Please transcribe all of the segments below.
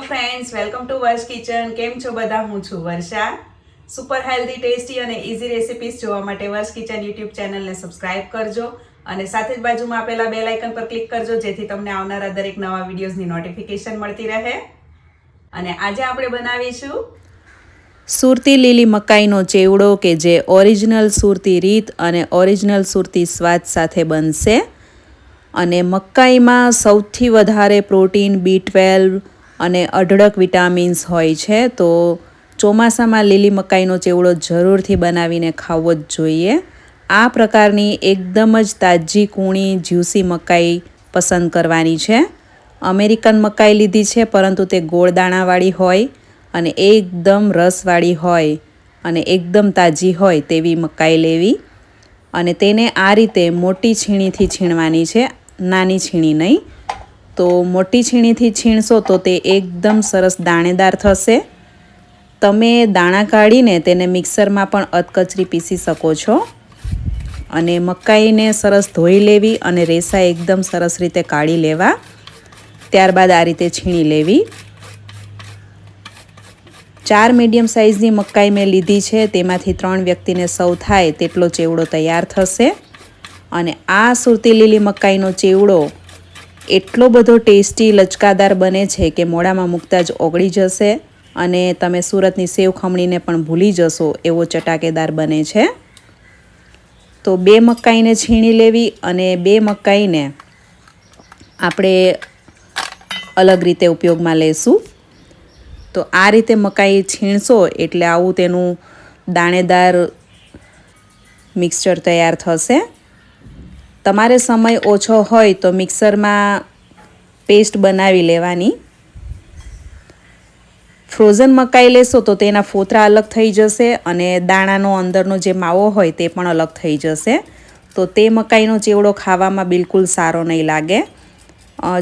Friends, welcome to વર્ષ kitchen. કેમ છો બધા? હું છું વર્ષા. સુપર હેલ્ધી, ટેસ્ટી અને ઇઝી રેસિપીઝ જોવા માટે વર્ષ કિચન યુટ્યુબ ચેનલને સબસ્ક્રાઇબ કરજો અને સાથે જ બાજુમાં આપેલા બેલ આઇકન પર ક્લિક કરજો જેથી તમને આવનારા દરેક નવા વિડીયોઝની નોટિફિકેશન મળતી રહે. અને આજે આપણે બનાવીશું સુરતી લીલી મકાઈનો ચેવડો કે જે ઓરિજિનલ સુરતી રીત અને ઓરિજિનલ સુરતી સ્વાદ સાથે બનશે. અને મકાઈમાં સૌથી વધારે પ્રોટીન, B12 અને અઢળક વિટામિન્સ હોય છે, તો ચોમાસામાં લીલી મકાઈનો ચેવડો જરૂરથી બનાવીને ખાવો જ જોઈએ. આ પ્રકારની એકદમ જ તાજી, કૂણી, જ્યુસી મકાઈ પસંદ કરવાની છે. અમેરિકન મકાઈ લીધી છે, પરંતુ તે ગોળ દાણાવાળી હોય અને એકદમ રસવાળી હોય અને એકદમ તાજી હોય તેવી મકાઈ લેવી. અને તેને આ રીતે મોટી છીણીથી છીણવાની છે, નાની છીણી નહીં. તો મોટી છીણીથી છીણશો તો તે એકદમ સરસ દાણેદાર થશે. તમે દાણા કાઢીને તેને મિક્સરમાં પણ અધકચરી પીસી શકો છો. અને મકાઈને સરસ ધોઈ લેવી અને રેસા એકદમ સરસ રીતે કાઢી લેવા. ત્યારબાદ આ રીતે છીણી લેવી. 4 મીડિયમ સાઇઝની મકાઈ મેં લીધી છે, તેમાંથી 3 વ્યક્તિને સૌ થાય તેટલો ચેવડો તૈયાર થશે. અને આ સુરતી લીલી મકાઈનો ચેવડો એટલો બધો ટેસ્ટી, લચકાદાર બને છે કે મોઢામાં મૂકતા જ ઓગળી જશે અને તમે સુરતની સેવ ખમણીને પણ ભૂલી જશો એવો ચટાકેદાર બને છે. તો 2 મકાઈને છીણી લેવી અને 2 મકાઈને આપણે અલગ રીતે ઉપયોગમાં લેશું. તો આ રીતે મકાઈ છીણશો એટલે આવું તેનું દાણેદાર મિક્સચર તૈયાર થશે. તમારે સમય ઓછો હોય તો મિક્સરમાં પેસ્ટ બનાવી લેવાની. ફ્રોઝન મકાઈ લેશો તો તેના ફોતરા અલગ થઈ જશે અને દાણાનો અંદરનો જે માવો હોય તે પણ અલગ થઈ જશે. તો તે મકાઈનો ચેવડો ખાવામાં બિલકુલ સારો નહીં લાગે.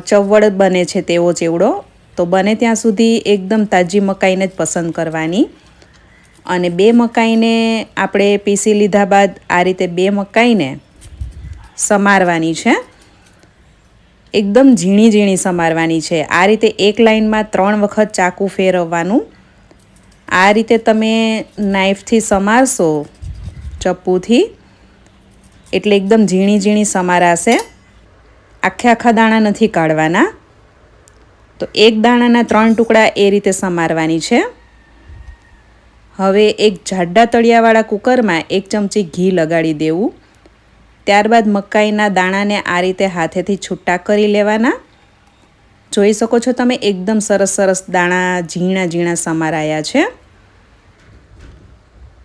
ચવડ બને છે તેવો ચેવડો. તો બને ત્યાં સુધી એકદમ તાજી મકાઈને જ પસંદ કરવાની. અને 2 મકાઈને આપણે પીસી લીધા બાદ આ રીતે 2 મકાઈને સમારવાની છે. એકદમ ઝીણી ઝીણી સમારવાની છે. આ રીતે એક લાઇનમાં 3 વખત ચાકુ ફેરવવાનું. આ રીતે તમે નાઈફથી સમારશો, ચપ્પુથી, એટલે એકદમ ઝીણી ઝીણી સમારાશે. આખા દાણા નથી કાઢવાના. તો એક દાણાના 3 ટુકડા એ રીતે સમારવાની છે. હવે એક જાડા તળિયાવાળા કુકરમાં 1 ચમચી ઘી લગાડી દેવું. ત્યારબાદ મકાઈના દાણાને આ રીતે હાથેથી છૂટા કરી લેવાના. જોઈ શકો છો તમે એકદમ સરસ દાણા ઝીણા ઝીણા સમારાયા છે.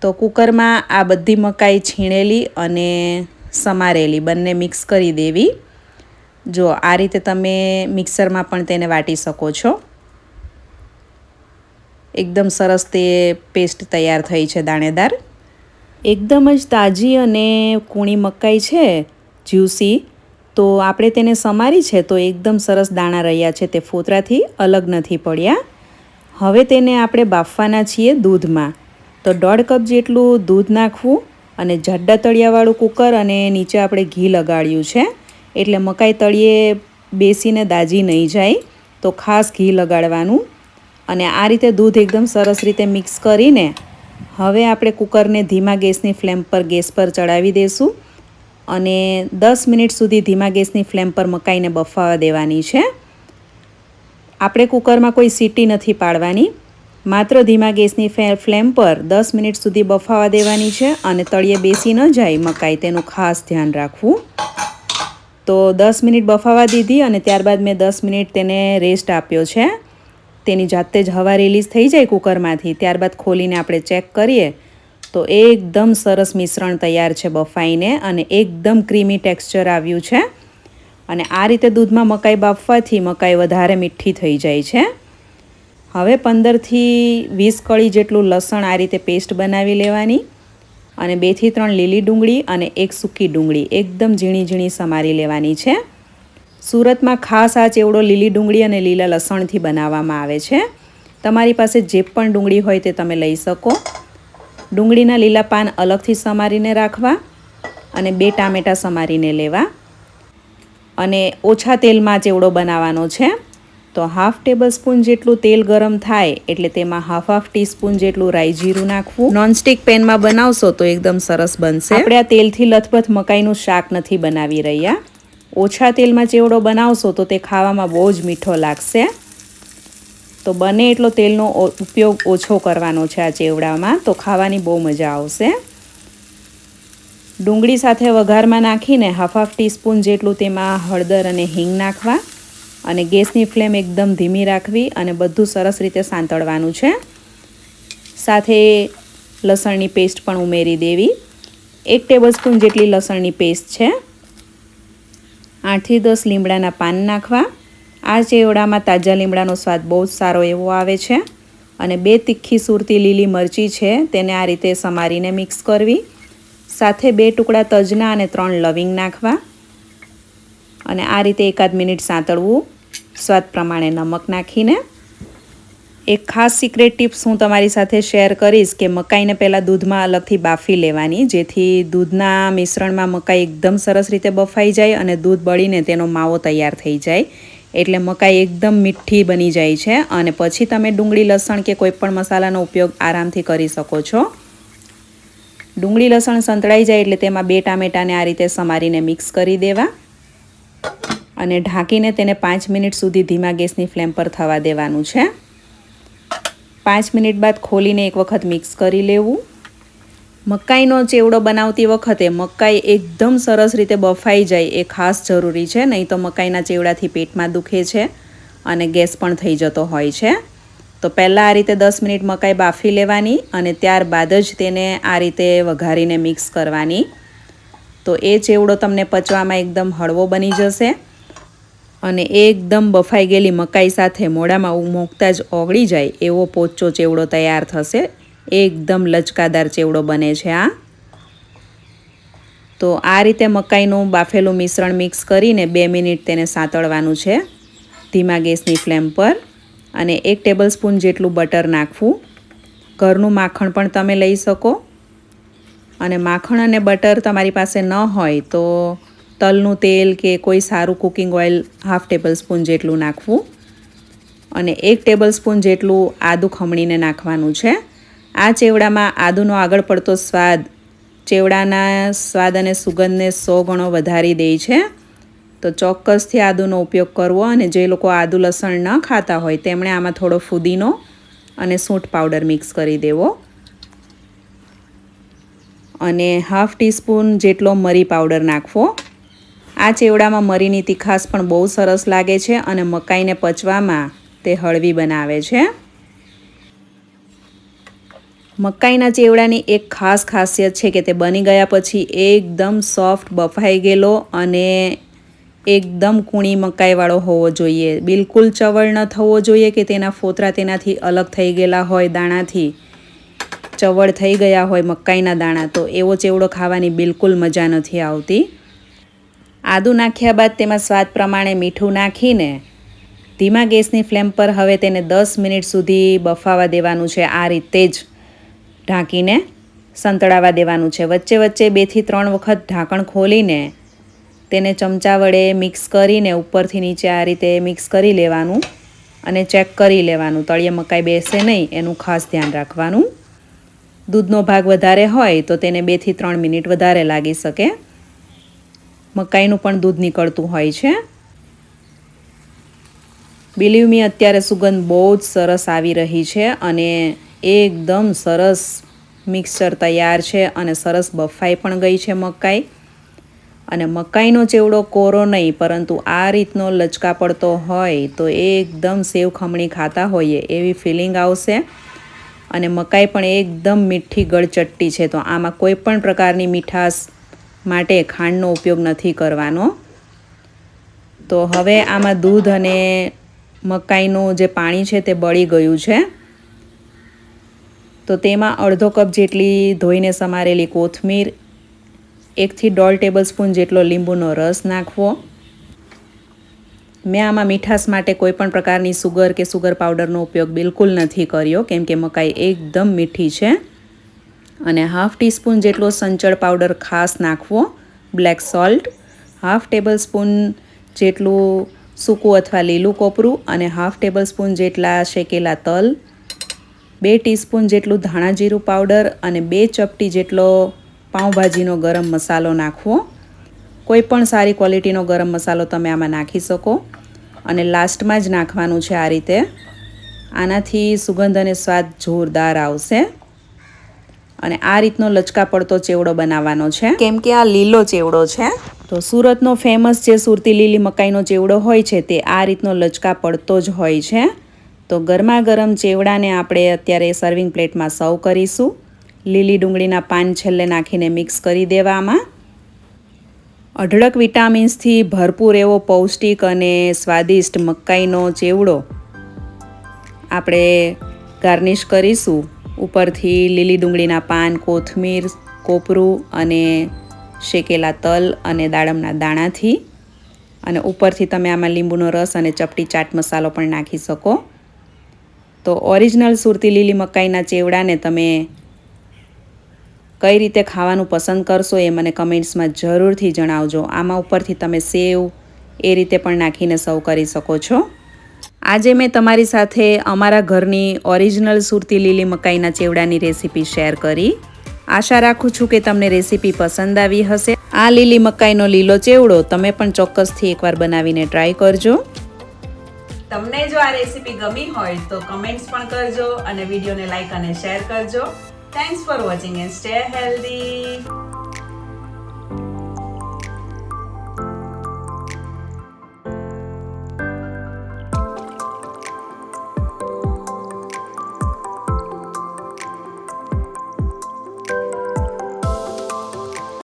તો કુકરમાં આ બધી મકાઈ છીણેલી અને સમારેલી બંને મિક્સ કરી દેવી. જો આ રીતે તમે મિક્સરમાં પણ તેને વાટી શકો છો. એકદમ સરસ તે પેસ્ટ તૈયાર થઈ છે, દાણેદાર. એકદમ જ તાજી અને કૂણી મકાઈ છે, જ્યુસી. તો આપણે તેને સમારી છે તો એકદમ સરસ દાણા રહ્યા છે, તે ફોતરાથી અલગ નથી પડ્યા. હવે તેને આપણે બાફવાના છીએ દૂધમાં. તો 1.5 કપ જેટલું દૂધ નાખવું અને જાડા તળિયાવાળું કુકર અને નીચે આપણે ઘી લગાડ્યું છે એટલે મકાઈ તળિયે બેસીને દાજી નહીં જાય. તો ખાસ ઘી લગાડવાનું. અને આ રીતે દૂધ એકદમ સરસ રીતે મિક્સ કરીને હવે આપણે કુકરને ધીમા ગેસની ફ્લેમ પર ચડાવી દઈશું અને 10 મિનિટ સુધી ધીમા ગેસની ફ્લેમ પર મકાઈને બફાવા દેવાની છે. આપણે કુકરમાં કોઈ સીટી નથી પાડવાની, માત્ર ધીમા ગેસની ફ્લેમ પર 10 મિનિટ સુધી બફાવા દેવાની છે. અને તળિયે બેસી ન જાય મકાઈ, તેનું ખાસ ધ્યાન રાખવું. તો 10 મિનિટ બફાવા દીધી અને ત્યારબાદ મેં 10 મિનિટ તેને રેસ્ટ આપ્યો છે. તેની જાતે જ હવા રિલીઝ થઈ જાય કુકરમાંથી. ત્યારબાદ ખોલીને આપણે ચેક કરીએ તો એકદમ સરસ મિશ્રણ તૈયાર છે બફાઈને અને એકદમ ક્રીમી ટેક્સચર આવ્યું છે. અને આ રીતે દૂધમાં મકાઈ બાફવાથી મકાઈ વધારે મીઠી થઈ જાય છે. હવે 15થી 20 કળી જેટલું લસણ આ રીતે પેસ્ટ બનાવી લેવાની. અને 2 થી 3 લીલી ડુંગળી અને 1 સૂકી ડુંગળી એકદમ ઝીણી ઝીણી સમારી લેવાની છે. સુરતમાં ખાસ આ ચેવડો લીલી ડુંગળી અને લીલા લસણથી બનાવવામાં આવે છે. તમારી પાસે જે પણ ડુંગળી હોય તે તમે લઈ શકો. ડુંગળીના લીલા પાન અલગથી સમારીને રાખવા અને 2 ટામેટાં સમારીને લેવા. અને ઓછા તેલમાં ચેવડો બનાવવાનો છે. તો હાફ ટેબલ સ્પૂન જેટલું તેલ ગરમ થાય એટલે તેમાં હાફ ટીસ્પૂન જેટલું રાઈ જીરું નાખવું. નોનસ્ટિક પેનમાં બનાવશો તો એકદમ સરસ બનશે. આપણે આ તેલથી લથપથ મકાઈનું શાક નથી બનાવી રહ્યા. ઓછા તેલમાં ચેવડો બનાવશો તો તે ખાવામાં બહુ જ મીઠો લાગશે. તો બને એટલો તેલનો ઉપયોગ ઓછો કરવાનો છે આ ચેવડામાં, તો ખાવાની બહુ મજા આવશે. ડુંગળી સાથે વઘારમાં નાખીને હાફ ટીસ્પૂન જેટલું તેમાં હળદર અને હિંગ નાખવા અને ગેસની ફ્લેમ એકદમ ધીમી રાખવી અને બધું સરસ રીતે સાંતળવાનું છે. સાથે લસણની પેસ્ટ પણ ઉમેરી દેવી. 1 ટેબલસ્પૂન જેટલી લસણની પેસ્ટ છે. 8 થી 10 લીમડાના પાન નાખવા. આ ચેવડામાં તાજા લીમડાનો સ્વાદ બહુ જ સારો એવો આવે છે. અને 2 તીખી સુરતી લીલી મરચી છે તેને આ રીતે સમારીને મિક્સ કરવી. સાથે 2 ટુકડા તજના અને 3 લવિંગ નાખવા અને આ રીતે 1 મિનિટ સાંતળવું. સ્વાદ પ્રમાણે નમક નાખીને. એક ખાસ સિક્રેટ ટિપ્સ હું તમારી સાથે શેર કરીશ કે મકાઈને પહેલાં દૂધમાં અલગથી બાફી લેવાની, જેથી દૂધના મિશ્રણમાં મકાઈ એકદમ સરસ રીતે બફાઈ જાય અને દૂધ બળીને તેનો માવો તૈયાર થઈ જાય. એટલે મકાઈ એકદમ મીઠી બની જાય છે અને પછી તમે ડુંગળી લસણ કે કોઈ પણ મસાલાનો ઉપયોગ આરામથી કરી શકો છો. ડુંગળી લસણ સંતળાઈ જાય એટલે તેમાં 2 ટામેટાને આ રીતે સમારીને મિક્સ કરી દેવા અને ઢાંકીને તેને 5 મિનિટ સુધી ધીમા ગેસની ફ્લેમ પર થવા દેવાનું છે. 5 મિનિટ બાદ ખોલીને એક વખત મિક્સ કરી લેવું. મકાઈનો ચેવડો બનાવતી વખતે મકાઈ એકદમ સરસ રીતે બફાઈ જાય એ ખાસ જરૂરી છે, નહીં તો મકાઈના ચેવડાથી પેટમાં દુખે છે અને ગેસ પણ થઈ જતો હોય છે. તો પહેલાં આ રીતે 10 મિનિટ મકાઈ બાફી લેવાની અને ત્યારબાદ જ તેને આ રીતે વઘારીને મિક્સ કરવાની. તો એ ચેવડો તમને પચવામાં એકદમ હળવો બની જશે અને એકદમ બફાઈ ગયેલી મકાઈ સાથે મોઢામાં મૂકતા જ ઓગળી જાય એવો પોચો ચેવડો તૈયાર થશે. એકદમ લચકાદાર ચેવડો બને છે આ. તો આ રીતે મકાઈનું બાફેલું મિશ્રણ મિક્સ કરીને 2 મિનિટ તેને સાંતળવાનું છે ધીમા ગેસની ફ્લેમ પર અને 1 ટેબલસ્પૂન જેટલું બટર નાખવું. ઘરનું માખણ પણ તમે લઈ શકો અને માખણ અને બટર તમારી પાસે ન હોય તો તલનું તેલ કે કોઈ સારું કુકિંગ ઓઇલ હાફ ટેબલસ્પૂન જેટલું નાખવું અને 1 ટેબલસ્પૂન જેટલું આદું ખમણીને નાખવાનું છે. આ ચેવડામાં આદુનો આગળ પડતો સ્વાદ ચેવડાના સ્વાદ અને સુગંધને 100 ગણો વધારી દે છે. તો ચોક્કસથી આદુનો ઉપયોગ કરવો અને જે લોકો આદુ લસણ ન ખાતા હોય તેમણે આમાં થોડો ફુદીનો અને સૂંઠ પાવડર મિક્સ કરી દેવો અને હાફ ટીસ્પૂન જેટલો મરી પાવડર નાખવો. આ ચેવડામાં મરીની તીખાશ પણ બહુ સરસ લાગે છે અને મકાઈને પચવામાં તે હળવી બનાવે છે. મકાઈના ચેવડાની એક ખાસ ખાસિયત છે કે તે બની ગયા પછી એકદમ સોફ્ટ બફાઈ ગયેલો અને એકદમ કૂણી મકાઈવાળો હોવો જોઈએ. બિલકુલ ચવળ ન થવો જોઈએ કે તેના ફોતરા તેનાથી અલગ થઈ ગયેલા હોય, દાણાથી ચવળ થઈ ગયા હોય મકાઈના દાણા, તો એવો ચેવડો ખાવાની બિલકુલ મજા નથી આવતી. આદું નાખ્યા બાદ તેમાં સ્વાદ પ્રમાણે મીઠું નાખીને ધીમા ગેસની ફ્લેમ પર હવે તેને 10 મિનિટ સુધી બફાવા દેવાનું છે. આ રીતે જ ઢાંકીને સંતળાવા દેવાનું છે. વચ્ચે વચ્ચે 2 થી 3 વખત ઢાંકણ ખોલીને તેને ચમચા વડે મિક્સ કરીને ઉપરથી નીચે આ રીતે મિક્સ કરી લેવાનું અને ચેક કરી લેવાનું. તળિયે મકાઈ બેસે નહીં એનું ખાસ ધ્યાન રાખવાનું. દૂધનો ભાગ વધારે હોય તો તેને 2 થી 3 મિનિટ વધારે લાગી શકે. મકાઈનું પણ દૂધ નીકળતું હોય છે. બિલીવ મી, અત્યારે સુગંધ બહુ જ સરસ આવી રહી છે અને એકદમ સરસ મિક્સચર તૈયાર છે અને સરસ બફાઈ પણ ગઈ છે મકાઈ. અને મકાઈનો ચેવડો કોરો નહીં પરંતુ આ રીતનો લચકા પડતો હોય તો એકદમ સેવ ખમણી ખાતા હોઈએ એવી ફિલિંગ આવશે. અને મકાઈ પણ એકદમ મીઠી ગળચટ્ટી છે, તો આમાં કોઈ પણ પ્રકારની મીઠાશ માટે ખાંડનો ઉપયોગ નથી કરવાનો. તો હવે આમાં દૂધ અને મકાઈનું જે પાણી છે તે બળી ગયું છે. તો તેમાં અડધો કપ જેટલી ધોઈને સમારેલી કોથમીર, 1 થી 1.5 ટેબલસ્પૂન જેટલો લીંબુનો રસ નાખવો. મેં આમાં મીઠાશ માટે કોઈ પણ પ્રકારની સુગર કે સુગર પાવડરનો ઉપયોગ બિલકુલ નથી કર્યો કેમ કે મકાઈ એકદમ મીઠી છે. અને હાફ ટીસ્પૂન જેટલો સંચળ પાવડર ખાસ નાખવો, બ્લેક સોલ્ટ. હાફ ટેબલસ્પૂન જેટલું સૂકું અથવા લીલું કોપરું અને હાફ ટેબલ સ્પૂન જેટલા શેકેલા તલ, 2 ટીસ્પૂન જેટલું ધાણા જીરું પાવડર અને 2 ચપટી જેટલો પાઉંભાજીનો ગરમ મસાલો નાખવો. કોઈ પણ સારી ક્વોલિટીનો ગરમ મસાલો તમે આમાં નાખી શકો અને લાસ્ટમાં જ નાખવાનું છે આ રીતે. આનાથી સુગંધ અને સ્વાદ જોરદાર આવશે. અને આ રીતનો લચકા પડતો ચેવડો બનાવવાનો છે, કેમ કે આ લીલો ચેવડો છે. તો સુરતનો ફેમસ જે સુરતી લીલી મકાઈનો ચેવડો હોય છે તે આ રીતનો લચકા પડતો જ હોય છે. તો ગરમા ગરમ ચેવડાને આપણે અત્યારે સર્વિંગ પ્લેટમાં સર્વ કરીશું. લીલી ડુંગળીના પાન છેલ્લે નાખીને મિક્સ કરી દેવામાં. અઢળક વિટામિન્સથી ભરપૂર એવો પૌષ્ટિક અને સ્વાદિષ્ટ મકાઈનો ચેવડો આપણે ગાર્નિશ કરીશું. ઉપરથી લીલી ડુંગળીના પાન, કોથમીર, કોપરું અને શેકેલા તલ અને દાડમના દાણાથી. અને ઉપરથી તમે આમાં લીંબુનો રસ અને ચપટી ચાટ મસાલો પણ નાખી શકો. તો ઓરિજિનલ સુરતી લીલી મકાઈના ચેવડાને તમે કઈ રીતે ખાવાનું પસંદ કરશો એ મને કમેન્ટ્સમાં જરૂરથી જણાવજો. આમાં ઉપરથી તમે સેવ એ રીતે પણ નાખીને સર્વ કરી શકો છો. આજે મેં તમારી સાથે અમારા ઘરની ઓરિજિનલ સુરતી લીલી મકાઈના ચેવડાની રેસીપી શેર કરી. આશા રાખું છું કે તમને રેસીપી પસંદ આવી હશે. આ લીલી મકાઈનો લીલો ચેવડો તમે પણ ચોક્કસથી એકવાર બનાવીને ટ્રાય કરજો. તમને જો આ રેસીપી ગમી હોય તો કમેન્ટ્સ પણ કરજો અને વિડીયોને લાઈક અને શેર કરજો. Thanks for watching and stay healthy.